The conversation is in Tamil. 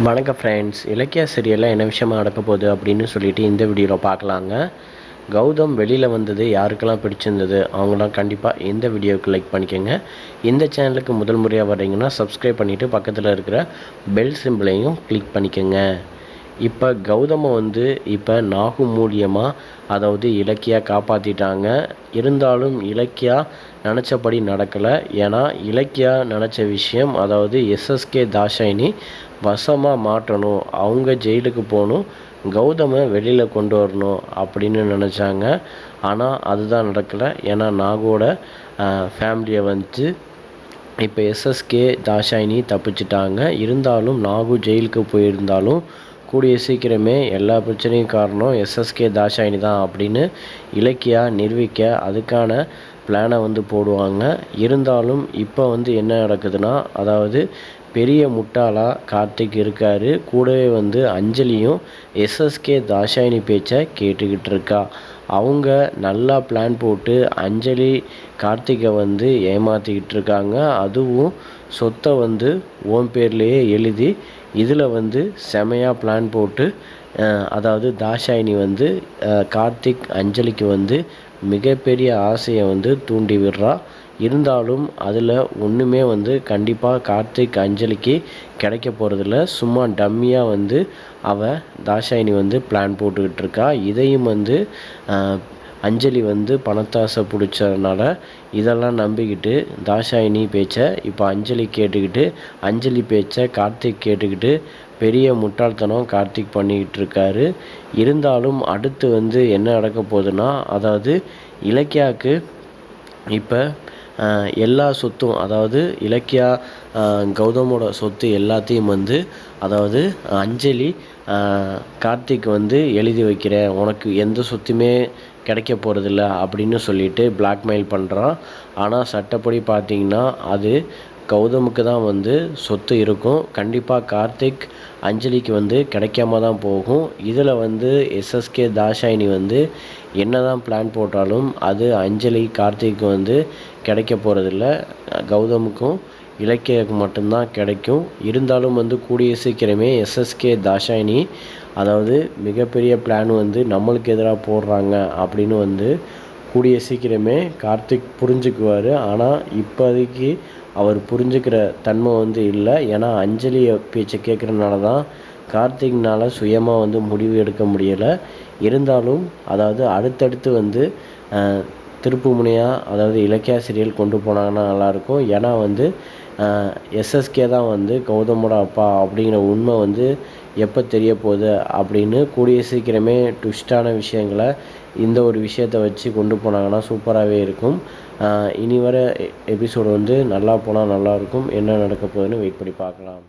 வணக்கம் ஃப்ரெண்ட்ஸ். இலக்கிய சீரியலில் என்ன விஷயமா நடக்க போகுது அப்படின்னு சொல்லிட்டு இந்த வீடியோவில் பார்க்கலாங்க. கௌதம் வெளியில் வந்தது யாருக்கெல்லாம் பிடிச்சிருந்தது அவங்களாம் கண்டிப்பாக இந்த வீடியோவுக்கு லைக் பண்ணிக்கோங்க. இந்த சேனலுக்கு முதல் முறையாக வர்றீங்கன்னா சப்ஸ்கிரைப் பண்ணிவிட்டு பக்கத்தில் இருக்கிற பெல் சிம்பிளையும் கிளிக் பண்ணிக்கோங்க. இப்போ கௌதமை இப்போ நாகு மூலியமாக அதாவது இலக்கியா காப்பாற்றிட்டாங்க. இருந்தாலும் இலக்கியா நினச்சபடி நடக்கலை. ஏன்னா இலக்கியா நினச்ச விஷயம் அதாவது எஸ்எஸ்கே தாஷாயினி வசமாக மாட்டணும், அவங்க ஜெயிலுக்கு போகணும், கௌதமை வெளியில் கொண்டு வரணும் அப்படின்னு நினச்சாங்க. ஆனால் அதுதான் நடக்கலை. ஏன்னா நாகோட ஃபேமிலியை இப்போ எஸ்எஸ்கே தாஷாயினி தப்பிச்சிட்டாங்க. இருந்தாலும் நாகு ஜெயிலுக்கு போயிருந்தாலும் கூடிய சீக்கிரமே எல்லா பிரச்சனையும் காரணம் எஸ்எஸ்கே தாஷாயினி தான் அப்படின்னு இலக்கியா நிரூபிக்க அதுக்கான பிளானை போடுவாங்க. இருந்தாலும் இப்போ என்ன நடக்குதுன்னா, அதாவது பெரிய முட்டாளாக கார்த்திக் இருக்கார். கூடவே அஞ்சலியும் எஸ்எஸ்கே தாஷாயினி பேச்சை கேட்டுக்கிட்டு இருக்கா. அவங்க நல்லா பிளான் போட்டு அஞ்சலி கார்த்திகை ஏமாற்றிக்கிட்டு இருக்காங்க. அதுவும் சொத்தை ஓன் பேர்லேயே எழுதி இதில் செமையாக பிளான் போட்டு அதாவது தாஷாயினி கார்த்திக் அஞ்சலிக்கு மிகப்பெரிய ஆசையை தூண்டி விடுறா. இருந்தாலும் அதில் ஒன்றுமே கண்டிப்பாக கார்த்திக் அஞ்சலிக்கு கிடைக்க போகிறதில்ல. சும்மா டம்மியாக அவள் தாஷாயினி பிளான் போட்டுக்கிட்டு இருக்கா. இதையும் அஞ்சலி பணத்தாசை பிடிச்சதுனால இதெல்லாம் நம்பிக்கிட்டு தாஷாயினி பேச்சை இப்போ அஞ்சலி கேட்டுக்கிட்டு, அஞ்சலி பேச்சை கார்த்திக் கேட்டுக்கிட்டு பெரிய முட்டாள்தனம் கார்த்திக் பண்ணிக்கிட்டு இருக்காரு. இருந்தாலும் அடுத்து என்ன நடக்க போகுதுன்னா, அதாவது இலக்கியாவுக்கு இப்போ எல்லா சொத்தும் அதாவது இலக்கியா கௌதமோட சொத்து எல்லாத்தையும் அதாவது அஞ்சலி கார்த்திக் எழுதி வைக்கிறேன், உனக்கு எந்த சொத்துமே கிடைக்க போகிறதில்ல அப்படின்னு சொல்லிட்டு பிளாக்மெயில் பண்ணுறான். ஆனால் சட்டப்படி பார்த்திங்கன்னா அது கௌதமுக்கு தான் சொத்து இருக்கும். கண்டிப்பாக கார்த்திக் அஞ்சலிக்கு கிடைக்காம தான் போகும். இதில் எஸ்எஸ்கே தாஷாயினி என்ன தான் பிளான் போட்டாலும் அது அஞ்சலி கார்த்திக்கு கிடைக்க போகிறதில்ல. கௌதமுக்கும் இலக்கியாவுக்கு மட்டும்தான் கிடைக்கும். இருந்தாலும் கூடிய சீக்கிரமே எஸ்எஸ்கே தாஷாயினி அதாவது மிகப்பெரிய பிளான் நம்மளுக்கு எதிராக போடுறாங்க அப்படின்னு கூடிய சீக்கிரமே கார்த்திக் புரிஞ்சுக்குவார். ஆனால் இப்போதைக்கு அவர் புரிஞ்சுக்கிற தன்மை இல்லை. ஏன்னா அஞ்சலி பேச்சை கேட்குறதுனால தான் கார்த்திக்னால் சுயமாக முடிவு எடுக்க முடியலை. இருந்தாலும் அதாவது அடுத்தடுத்து திருப்பு முனையாக அதாவது இலக்கியா சீரியல் கொண்டு போனாங்கன்னா நல்லாயிருக்கும். ஏன்னா எஸ்எஸ்கே தான் கௌதமோட அப்பா அப்படிங்கிற உண்மை எப்போ தெரிய போகுது அப்படின்னு கூடிய சீக்கிரமே ட்விஸ்டான விஷயங்களை இந்த ஒரு விஷயத்தை வச்சு கொண்டு போனாங்கன்னா சூப்பராகவே இருக்கும். இனி வர எபிசோடு நல்லா போனால் நல்லாயிருக்கும். என்ன நடக்க போகுதுன்னு வெயிட் பண்ணி பார்க்கலாம்.